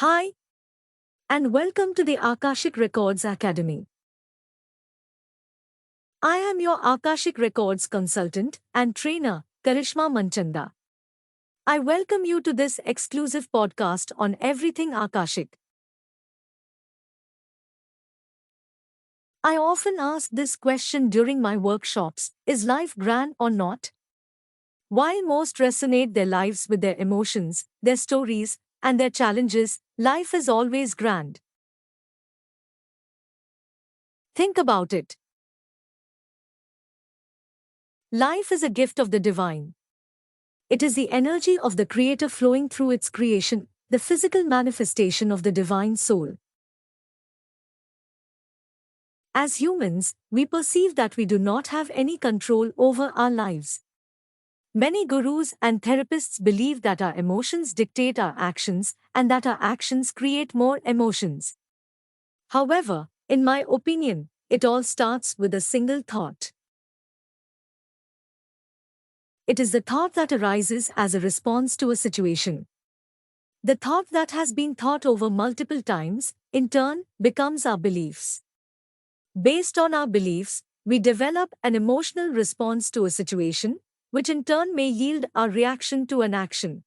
Hi, and welcome to the Akashic Records Academy. I am your Akashic Records consultant and trainer, Karishma Manchanda. I welcome you to this exclusive podcast on everything Akashic. I often ask this question during my workshops: is life grand or not? While most resonate their lives with their emotions, their stories, and their challenges, life is always grand. Think about it. Life is a gift of the divine. It is the energy of the Creator flowing through its creation, the physical manifestation of the divine soul. As humans, we perceive that we do not have any control over our lives. Many gurus and therapists believe that our emotions dictate our actions and that our actions create more emotions. However, in my opinion, it all starts with a single thought. It is the thought that arises as a response to a situation. The thought that has been thought over multiple times, in turn, becomes our beliefs. Based on our beliefs, we develop an emotional response to a situation, which in turn may yield our reaction to an action.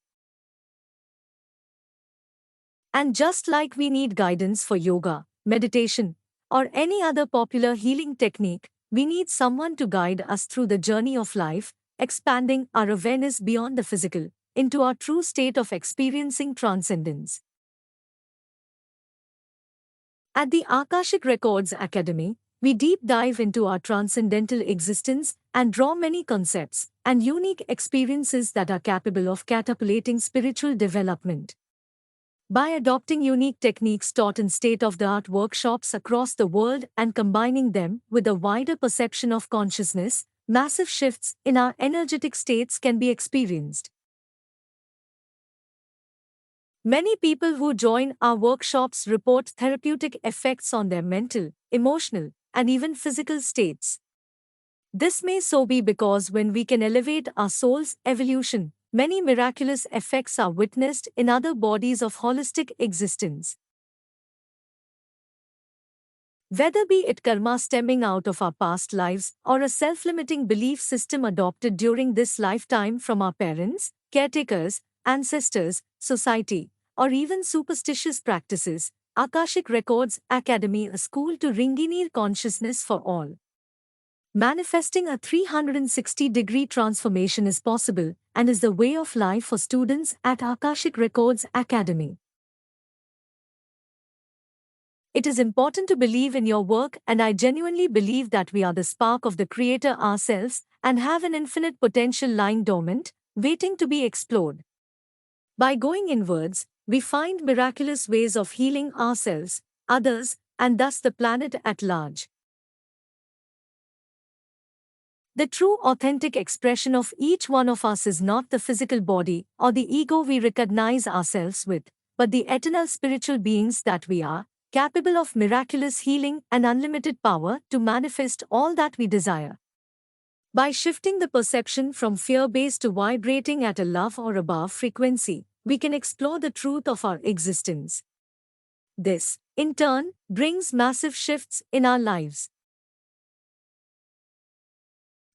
And just like we need guidance for yoga, meditation, or any other popular healing technique, we need someone to guide us through the journey of life, expanding our awareness beyond the physical, into our true state of experiencing transcendence. At the Akashic Records Academy, we deep dive into our transcendental existence and draw many concepts and unique experiences that are capable of catapulting spiritual development. By adopting unique techniques taught in state-of-the-art workshops across the world and combining them with a wider perception of consciousness, massive shifts in our energetic states can be experienced. Many people who join our workshops report therapeutic effects on their mental, emotional, and even physical states. This may so be because when we can elevate our soul's evolution, many miraculous effects are witnessed in other bodies of holistic existence. Whether be it karma stemming out of our past lives or a self-limiting belief system adopted during this lifetime from our parents, caretakers, ancestors, society, or even superstitious practices, Akashic Records Academy, a school to engineer consciousness for all. Manifesting a 360-degree transformation is possible and is the way of life for students at Akashic Records Academy. It is important to believe in your work, and I genuinely believe that we are the spark of the Creator ourselves and have an infinite potential lying dormant, waiting to be explored. By going inwards, we find miraculous ways of healing ourselves, others, and thus the planet at large. The true authentic expression of each one of us is not the physical body or the ego we recognize ourselves with, but the eternal spiritual beings that we are, capable of miraculous healing and unlimited power to manifest all that we desire. By shifting the perception from fear-based to vibrating at a love or above frequency, we can explore the truth of our existence. This, in turn, brings massive shifts in our lives.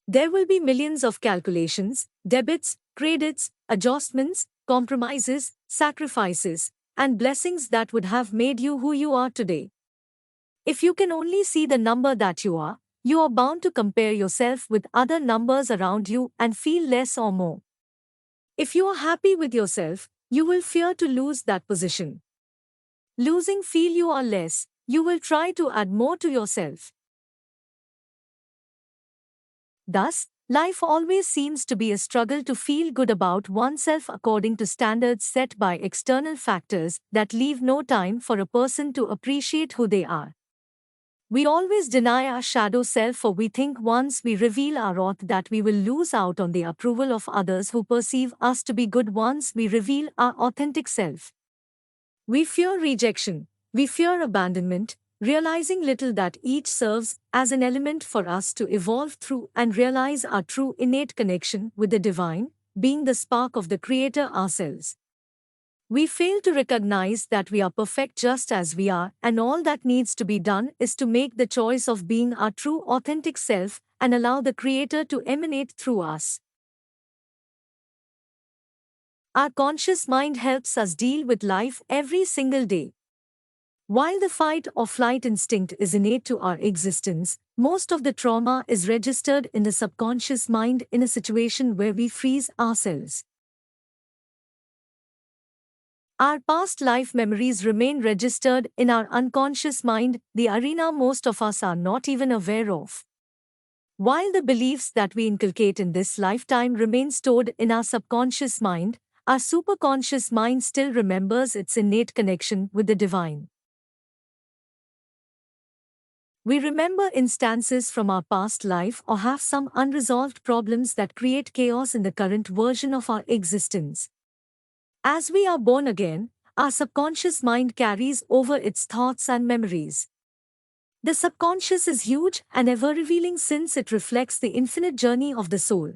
There will be millions of calculations, debits, credits, adjustments, compromises, sacrifices, and blessings that would have made you who you are today. If you can only see the number that you are bound to compare yourself with other numbers around you and feel less or more. If you are happy with yourself, you will fear to lose that position. Losing feel you are less, you will try to add more to yourself. Thus, life always seems to be a struggle to feel good about oneself according to standards set by external factors that leave no time for a person to appreciate who they are. We always deny our shadow self, for we think once we reveal our auth that we will lose out on the approval of others who perceive us to be good once we reveal our authentic self. We fear rejection, we fear abandonment, realizing little that each serves as an element for us to evolve through and realize our true innate connection with the divine, being the spark of the Creator ourselves. We fail to recognize that we are perfect just as we are, and all that needs to be done is to make the choice of being our true, authentic self and allow the Creator to emanate through us. Our conscious mind helps us deal with life every single day. While the fight or flight instinct is innate to our existence, most of the trauma is registered in the subconscious mind in a situation where we freeze ourselves. Our past life memories remain registered in our unconscious mind, the arena most of us are not even aware of. While the beliefs that we inculcate in this lifetime remain stored in our subconscious mind, our superconscious mind still remembers its innate connection with the divine. We remember instances from our past life or have some unresolved problems that create chaos in the current version of our existence. As we are born again, our subconscious mind carries over its thoughts and memories. The subconscious is huge and ever revealing since it reflects the infinite journey of the soul.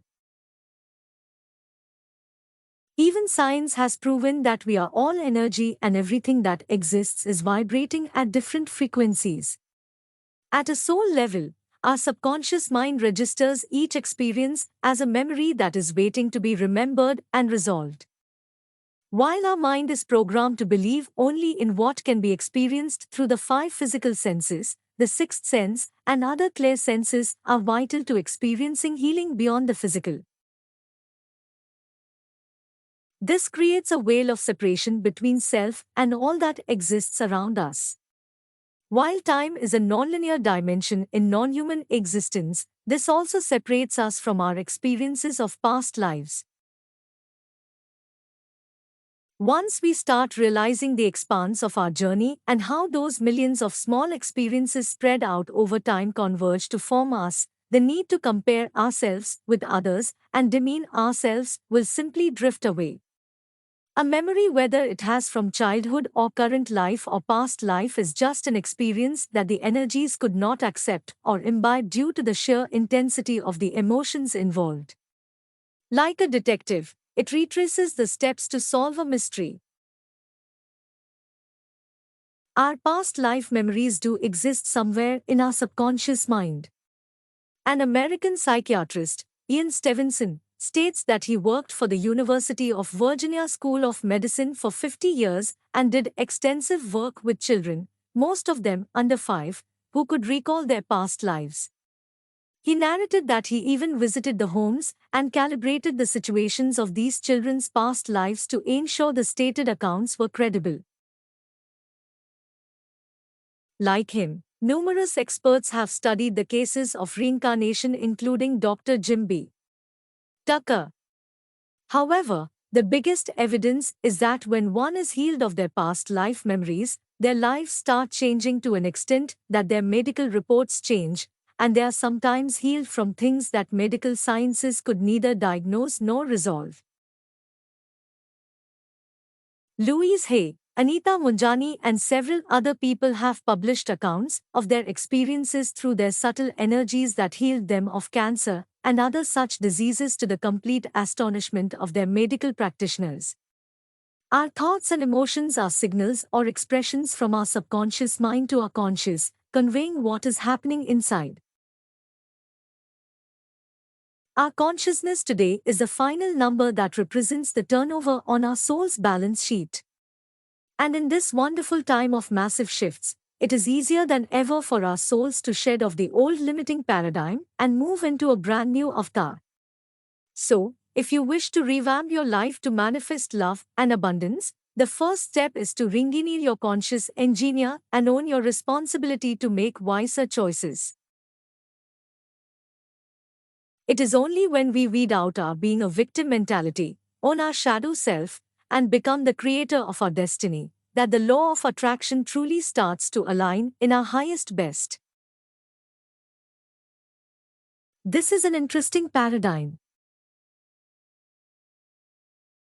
Even science has proven that we are all energy and everything that exists is vibrating at different frequencies. At a soul level, our subconscious mind registers each experience as a memory that is waiting to be remembered and resolved. While our mind is programmed to believe only in what can be experienced through the five physical senses, the sixth sense and other clear senses are vital to experiencing healing beyond the physical. This creates a veil of separation between self and all that exists around us. While time is a nonlinear dimension in non-human existence, this also separates us from our experiences of past lives. Once we start realizing the expanse of our journey and how those millions of small experiences spread out over time converge to form us, the need to compare ourselves with others and demean ourselves will simply drift away. A memory, whether it has from childhood or current life or past life, is just an experience that the energies could not accept or imbibe due to the sheer intensity of the emotions involved. Like a detective, it retraces the steps to solve a mystery. Our past life memories do exist somewhere in our subconscious mind. An American psychiatrist, Ian Stevenson, states that he worked for the University of Virginia School of Medicine for 50 years and did extensive work with children, most of them under 5, who could recall their past lives. He narrated that he even visited the homes and calibrated the situations of these children's past lives to ensure the stated accounts were credible. Like him, numerous experts have studied the cases of reincarnation, including Dr. Jim B. Tucker. However, the biggest evidence is that when one is healed of their past life memories, their lives start changing to an extent that their medical reports change, and they are sometimes healed from things that medical sciences could neither diagnose nor resolve. Louise Hay, Anita Munjani, and several other people have published accounts of their experiences through their subtle energies that healed them of cancer and other such diseases, to the complete astonishment of their medical practitioners. Our thoughts and emotions are signals or expressions from our subconscious mind to our conscious, conveying what is happening inside. Our consciousness today is the final number that represents the turnover on our soul's balance sheet. And in this wonderful time of massive shifts, it is easier than ever for our souls to shed off the old limiting paradigm and move into a brand new avatar. So, if you wish to revamp your life to manifest love and abundance, the first step is to re-engineer your conscious engineer and own your responsibility to make wiser choices. It is only when we weed out our being a victim mentality, own our shadow self, and become the creator of our destiny, that the law of attraction truly starts to align in our highest best. This is an interesting paradigm.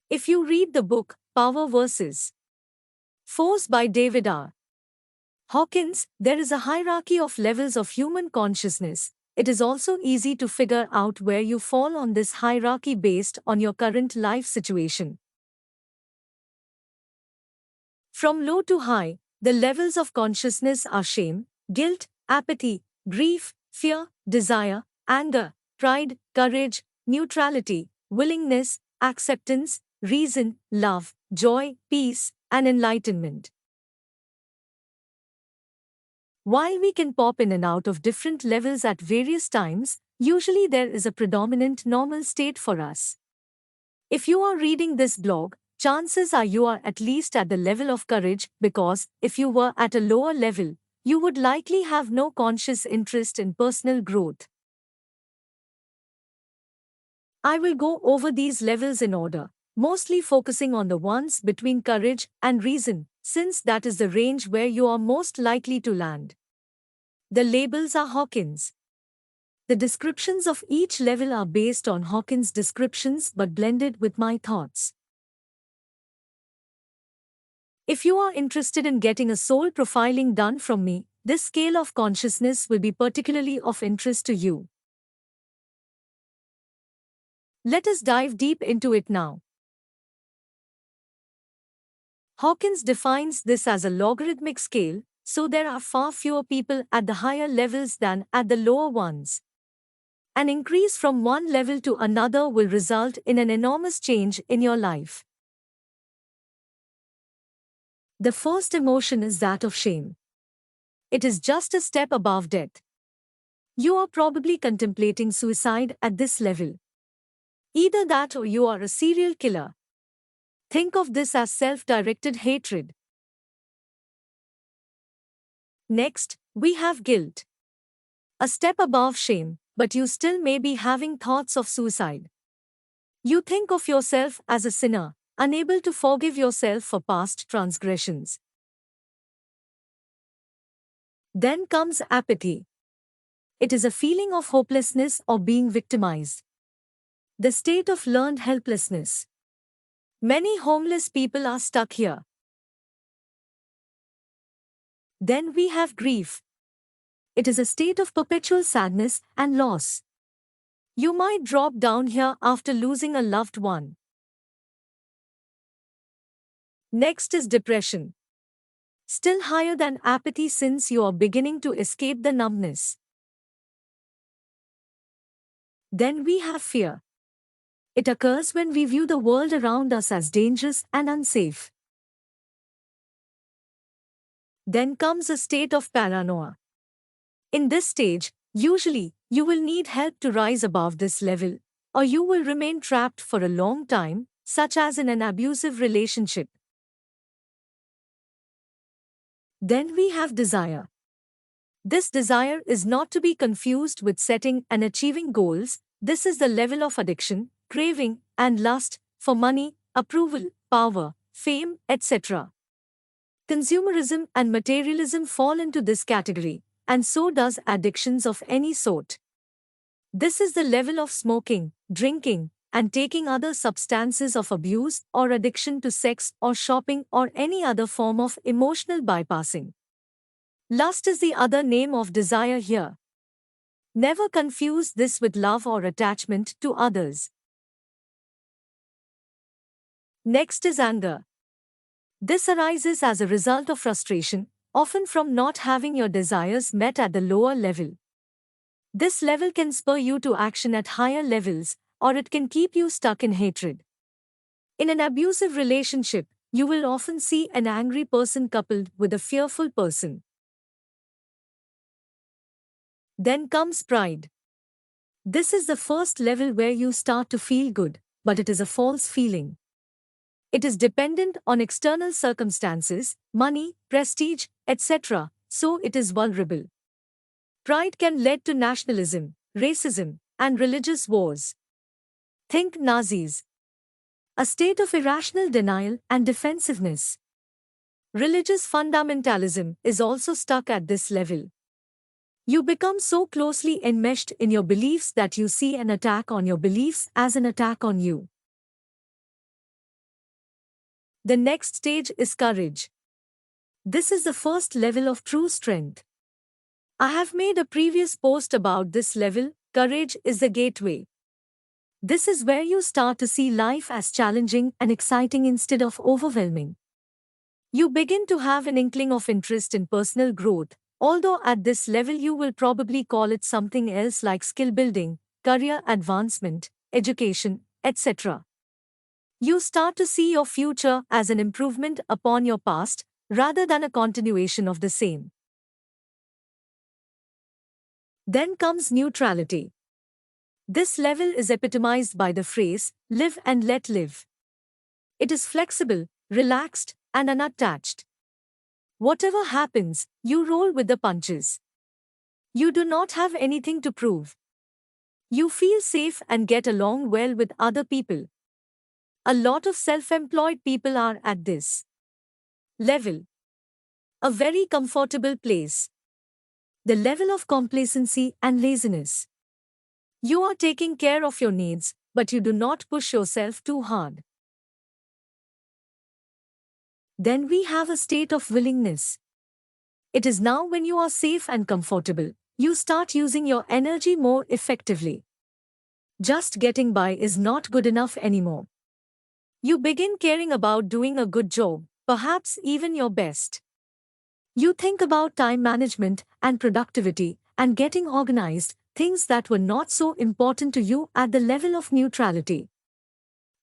If you read the book Power vs. Force by David R. Hawkins, there is a hierarchy of levels of human consciousness. It is also easy to figure out where you fall on this hierarchy based on your current life situation. From low to high, the levels of consciousness are shame, guilt, apathy, grief, fear, desire, anger, pride, courage, neutrality, willingness, acceptance, reason, love, joy, peace, and enlightenment. While we can pop in and out of different levels at various times, usually there is a predominant normal state for us. If you are reading this blog, chances are you are at least at the level of courage, because if you were at a lower level, you would likely have no conscious interest in personal growth. I will go over these levels in order, mostly focusing on the ones between courage and reason, since that is the range where you are most likely to land. The labels are Hawkins. The descriptions of each level are based on Hawkins' descriptions but blended with my thoughts. If you are interested in getting a soul profiling done from me, this scale of consciousness will be particularly of interest to you. Let us dive deep into it now. Hawkins defines this as a logarithmic scale, so there are far fewer people at the higher levels than at the lower ones. An increase from one level to another will result in an enormous change in your life. The first emotion is that of shame. It is just a step above death. You are probably contemplating suicide at this level. Either that or you are a serial killer. Think of this as self-directed hatred. Next, we have guilt. A step above shame, but you still may be having thoughts of suicide. You think of yourself as a sinner, unable to forgive yourself for past transgressions. Then comes apathy. It is a feeling of hopelessness or being victimized. The state of learned helplessness. Many homeless people are stuck here. Then we have grief. It is a state of perpetual sadness and loss. You might drop down here after losing a loved one. Next is depression. Still higher than apathy since you are beginning to escape the numbness. Then we have fear. It occurs when we view the world around us as dangerous and unsafe. Then comes a state of paranoia. In this stage, usually, you will need help to rise above this level, or you will remain trapped for a long time, such as in an abusive relationship. Then we have desire. This desire is not to be confused with setting and achieving goals. This is the level of addiction, craving, and lust for money, approval, power, fame, etc. Consumerism and materialism fall into this category, and so does addictions of any sort. This is the level of smoking, drinking, and taking other substances of abuse or addiction to sex or shopping or any other form of emotional bypassing. Lust is the other name of desire here. Never confuse this with love or attachment to others. Next is anger. This arises as a result of frustration, often from not having your desires met at the lower level. This level can spur you to action at higher levels, or it can keep you stuck in hatred. In an abusive relationship, you will often see an angry person coupled with a fearful person. Then comes pride. This is the first level where you start to feel good, but it is a false feeling. It is dependent on external circumstances, money, prestige, etc., so it is vulnerable. Pride can lead to nationalism, racism, and religious wars. Think Nazis. A state of irrational denial and defensiveness. Religious fundamentalism is also stuck at this level. You become so closely enmeshed in your beliefs that you see an attack on your beliefs as an attack on you. The next stage is courage. This is the first level of true strength. I have made a previous post about this level. Courage is the gateway. This is where you start to see life as challenging and exciting instead of overwhelming. You begin to have an inkling of interest in personal growth, although at this level you will probably call it something else like skill building, career advancement, education, etc. You start to see your future as an improvement upon your past, rather than a continuation of the same. Then comes neutrality. This level is epitomized by the phrase, live and let live. It is flexible, relaxed, and unattached. Whatever happens, you roll with the punches. You do not have anything to prove. You feel safe and get along well with other people. A lot of self-employed people are at this level. A very comfortable place. The level of complacency and laziness. You are taking care of your needs, but you do not push yourself too hard. Then we have a state of willingness. It is now when you are safe and comfortable, you start using your energy more effectively. Just getting by is not good enough anymore. You begin caring about doing a good job, perhaps even your best. You think about time management and productivity and getting organized, things that were not so important to you at the level of neutrality.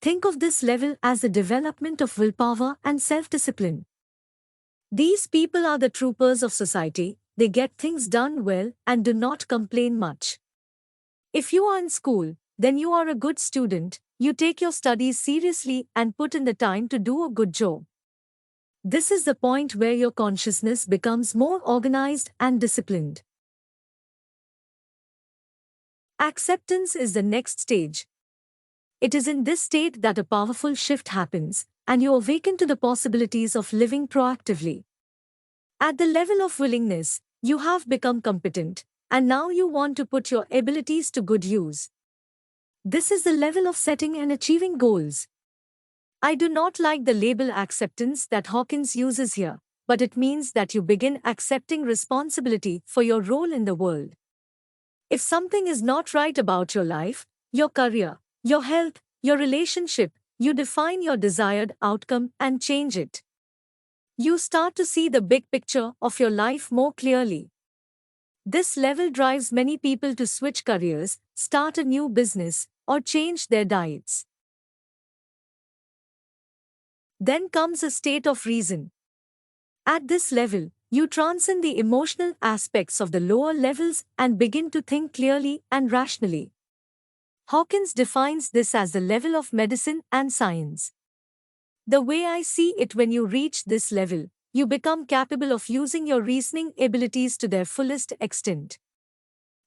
Think of this level as the development of willpower and self-discipline. These people are the troopers of society, they get things done well and do not complain much. If you are in school, then you are a good student, you take your studies seriously and put in the time to do a good job. This is the point where your consciousness becomes more organized and disciplined. Acceptance is the next stage. It is in this state that a powerful shift happens, and you awaken to the possibilities of living proactively. At the level of willingness, you have become competent, and now you want to put your abilities to good use. This is the level of setting and achieving goals. I do not like the label acceptance that Hawkins uses here, but it means that you begin accepting responsibility for your role in the world. If something is not right about your life, your career, your health, your relationship, you define your desired outcome and change it. You start to see the big picture of your life more clearly. This level drives many people to switch careers, start a new business, or change their diets. Then comes a state of reason. At this level, you transcend the emotional aspects of the lower levels and begin to think clearly and rationally. Hawkins defines this as the level of medicine and science. The way I see it, when you reach this level, you become capable of using your reasoning abilities to their fullest extent.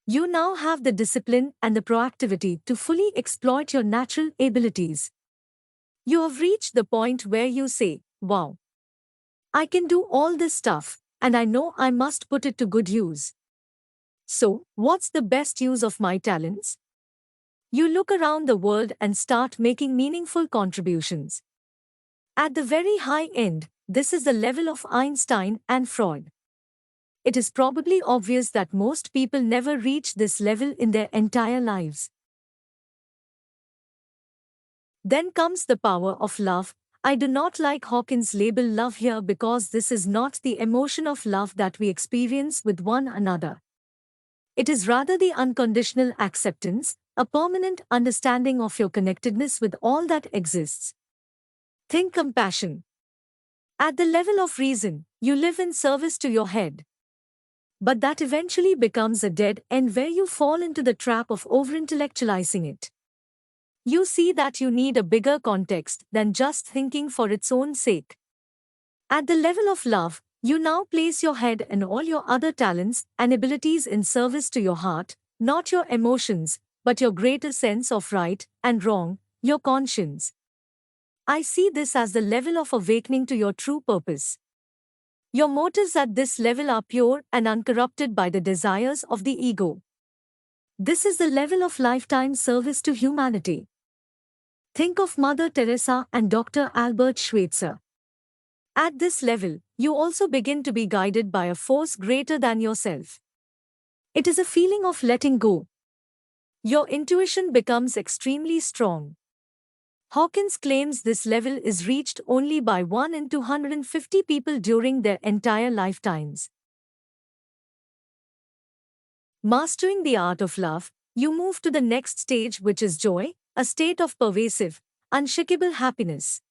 You now have the discipline and the proactivity to fully exploit your natural abilities. You have reached the point where you say, wow, I can do all this stuff, and I know I must put it to good use. So, what's the best use of my talents? You look around the world and start making meaningful contributions. At the very high end, this is the level of Einstein and Freud. It is probably obvious that most people never reach this level in their entire lives. Then comes the power of love. I do not like Hawkins' label love here because this is not the emotion of love that we experience with one another. It is rather the unconditional acceptance, a permanent understanding of your connectedness with all that exists. Think compassion. At the level of reason, you live in service to your head. But that eventually becomes a dead end where you fall into the trap of over-intellectualizing it. You see that you need a bigger context than just thinking for its own sake. At the level of love, you now place your head and all your other talents and abilities in service to your heart, not your emotions, but your greater sense of right and wrong, your conscience. I see this as the level of awakening to your true purpose. Your motives at this level are pure and uncorrupted by the desires of the ego. This is the level of lifetime service to humanity. Think of Mother Teresa and Dr. Albert Schweitzer. At this level, you also begin to be guided by a force greater than yourself. It is a feeling of letting go. Your intuition becomes extremely strong. Hawkins claims this level is reached only by 1 in 250 people during their entire lifetimes. Mastering the art of love, you move to the next stage, which is joy, a state of pervasive, unshakable happiness.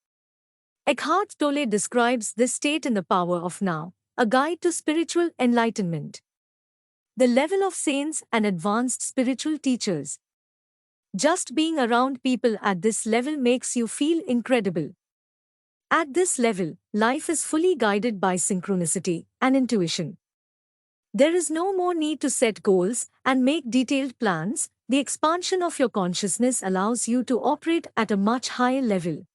Eckhart Tolle describes this state in The Power of Now, a guide to spiritual enlightenment. The level of saints and advanced spiritual teachers. Just being around people at this level makes you feel incredible. At this level, life is fully guided by synchronicity and intuition. There is no more need to set goals and make detailed plans. The expansion of your consciousness allows you to operate at a much higher level.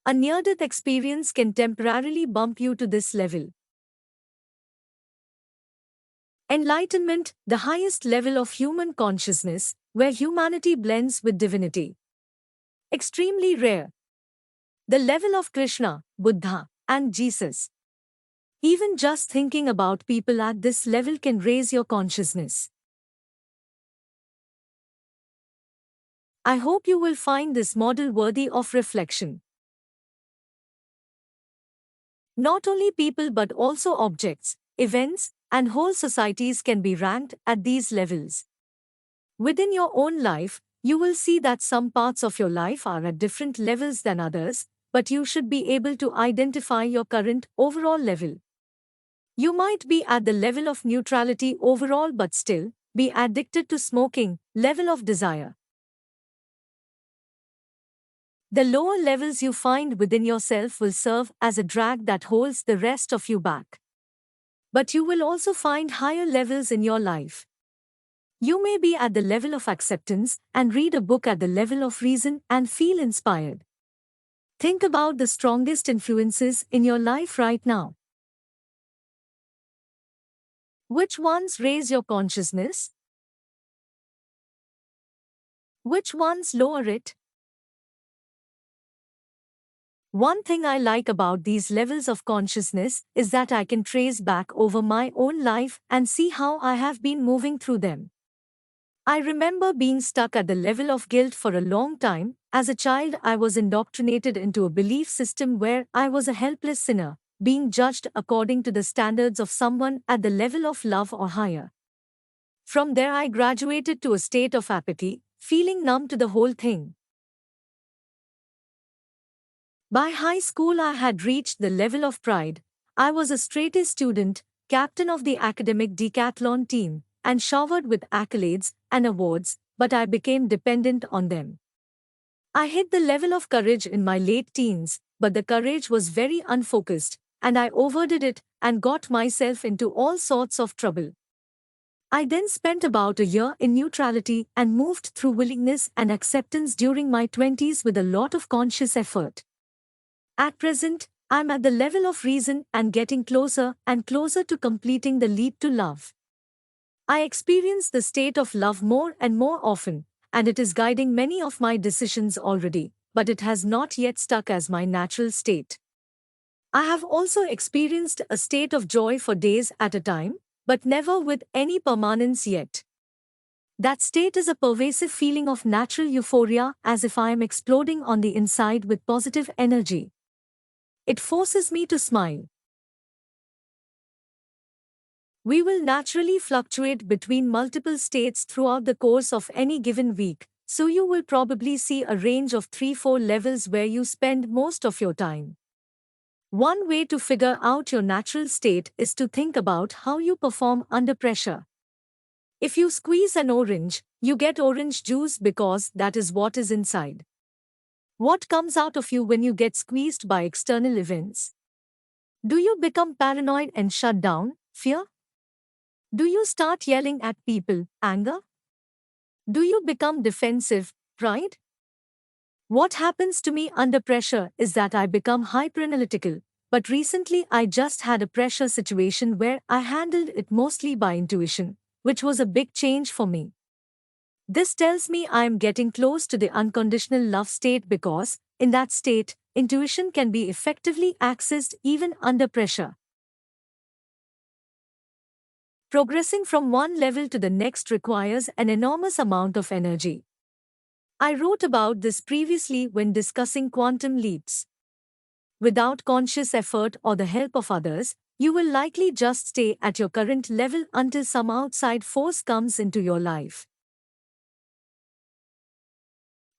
A near-death experience can temporarily bump you to this level. Enlightenment, the highest level of human consciousness, where humanity blends with divinity. Extremely rare. The level of Krishna, Buddha, and Jesus. Even just thinking about people at this level can raise your consciousness. I hope you will find this model worthy of reflection. Not only people but also objects, events, and whole societies can be ranked at these levels. Within your own life, you will see that some parts of your life are at different levels than others, but you should be able to identify your current overall level. You might be at the level of neutrality overall but still be addicted to smoking, level of desire. The lower levels you find within yourself will serve as a drag that holds the rest of you back. But you will also find higher levels in your life. You may be at the level of acceptance and read a book at the level of reason and feel inspired. Think about the strongest influences in your life right now. Which ones raise your consciousness? Which ones lower it? One thing I like about these levels of consciousness is that I can trace back over my own life and see how I have been moving through them. I remember being stuck at the level of guilt for a long time. As a child, I was indoctrinated into a belief system where I was a helpless sinner, being judged according to the standards of someone at the level of love or higher. From there, I graduated to a state of apathy, feeling numb to the whole thing. By high school, I had reached the level of pride. I was a straight-A student, captain of the academic decathlon team, and showered with accolades and awards, but I became dependent on them. I hit the level of courage in my late teens, but the courage was very unfocused, and I overdid it and got myself into all sorts of trouble. I then spent about a year in neutrality and moved through willingness and acceptance during my 20s with a lot of conscious effort. At present, I'm at the level of reason and getting closer and closer to completing the leap to love. I experience the state of love more and more often, and it is guiding many of my decisions already, but it has not yet stuck as my natural state. I have also experienced a state of joy for days at a time, but never with any permanence yet. That state is a pervasive feeling of natural euphoria, as if I am exploding on the inside with positive energy. It forces me to smile. We will naturally fluctuate between multiple states throughout the course of any given week, so you will probably see a range of 3-4 levels where you spend most of your time. One way to figure out your natural state is to think about how you perform under pressure. If you squeeze an orange, you get orange juice because that is what is inside. What comes out of you when you get squeezed by external events? Do you become paranoid and shut down, fear? Do you start yelling at people, anger? Do you become defensive, pride? What happens to me under pressure is that I become hyperanalytical, but recently I just had a pressure situation where I handled it mostly by intuition, which was a big change for me. This tells me I am getting close to the unconditional love state because, in that state, intuition can be effectively accessed even under pressure. Progressing from one level to the next requires an enormous amount of energy. I wrote about this previously when discussing quantum leaps. Without conscious effort or the help of others, you will likely just stay at your current level until some outside force comes into your life.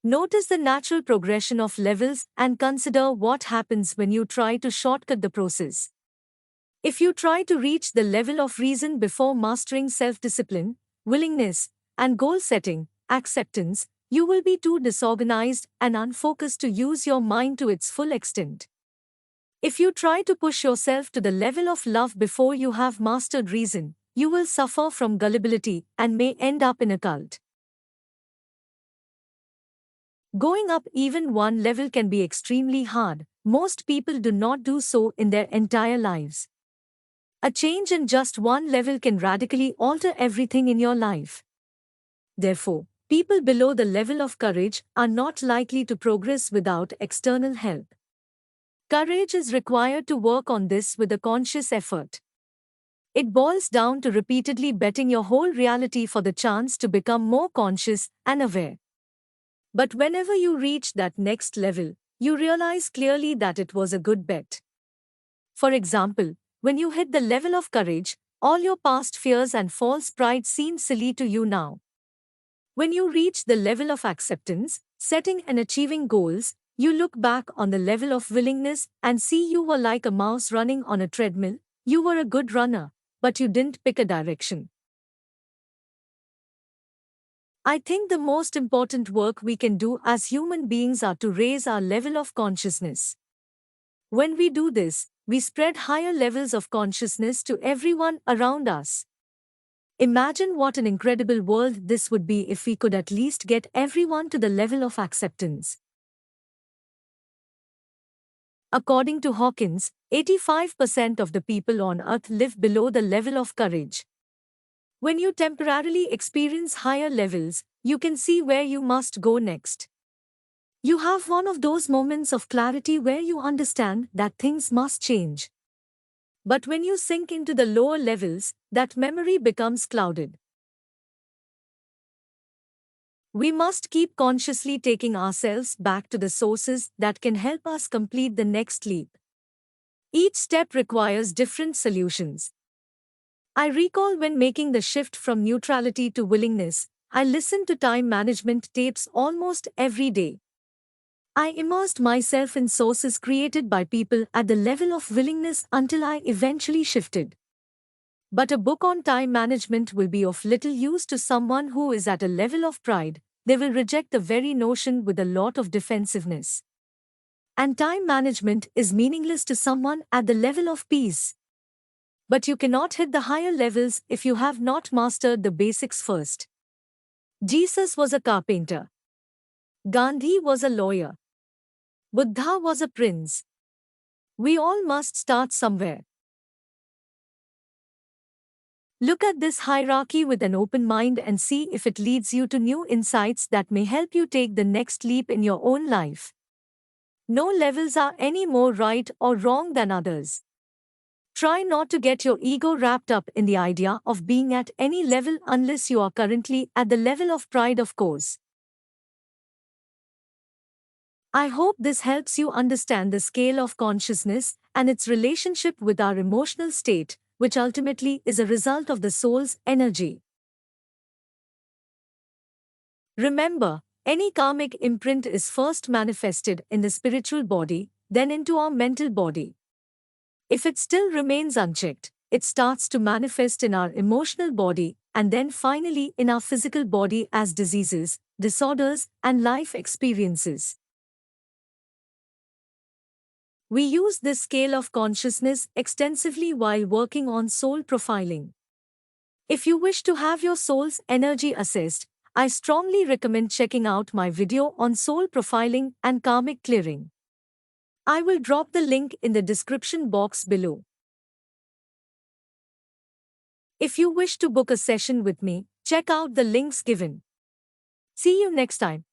Notice the natural progression of levels and consider what happens when you try to shortcut the process. If you try to reach the level of reason before mastering self-discipline, willingness, and goal-setting, acceptance, you will be too disorganized and unfocused to use your mind to its full extent. If you try to push yourself to the level of love before you have mastered reason, you will suffer from gullibility and may end up in a cult. Going up even one level can be extremely hard. Most people do not do so in their entire lives. A change in just one level can radically alter everything in your life. Therefore, people below the level of courage are not likely to progress without external help. Courage is required to work on this with a conscious effort. It boils down to repeatedly betting your whole reality for the chance to become more conscious and aware. But whenever you reach that next level, you realize clearly that it was a good bet. For example, when you hit the level of courage, all your past fears and false pride seem silly to you now. When you reach the level of acceptance, setting and achieving goals, you look back on the level of willingness and see you were like a mouse running on a treadmill. You were a good runner, but you didn't pick a direction. I think the most important work we can do as human beings are to raise our level of consciousness. When we do this, we spread higher levels of consciousness to everyone around us. Imagine what an incredible world this would be if we could at least get everyone to the level of acceptance. According to Hawkins, 85% of the people on Earth live below the level of courage. When you temporarily experience higher levels, you can see where you must go next. You have one of those moments of clarity where you understand that things must change. But when you sink into the lower levels, that memory becomes clouded. We must keep consciously taking ourselves back to the sources that can help us complete the next leap. Each step requires different solutions. I recall when making the shift from neutrality to willingness, I listened to time management tapes almost every day. I immersed myself in sources created by people at the level of willingness until I eventually shifted. But a book on time management will be of little use to someone who is at a level of pride. They will reject the very notion with a lot of defensiveness. And time management is meaningless to someone at the level of peace. But you cannot hit the higher levels if you have not mastered the basics first. Jesus was a carpenter. Gandhi was a lawyer. Buddha was a prince. We all must start somewhere. Look at this hierarchy with an open mind and see if it leads you to new insights that may help you take the next leap in your own life. No levels are any more right or wrong than others. Try not to get your ego wrapped up in the idea of being at any level unless you are currently at the level of pride, of course. I hope this helps you understand the scale of consciousness and its relationship with our emotional state, which ultimately is a result of the soul's energy. Remember, any karmic imprint is first manifested in the spiritual body, then into our mental body. If it still remains unchecked, it starts to manifest in our emotional body and then finally in our physical body as diseases, disorders, and life experiences. We use this scale of consciousness extensively while working on soul profiling. If you wish to have your soul's energy assessed, I strongly recommend checking out my video on soul profiling and karmic clearing. I will drop the link in the description box below. If you wish to book a session with me, check out the links given. See you next time.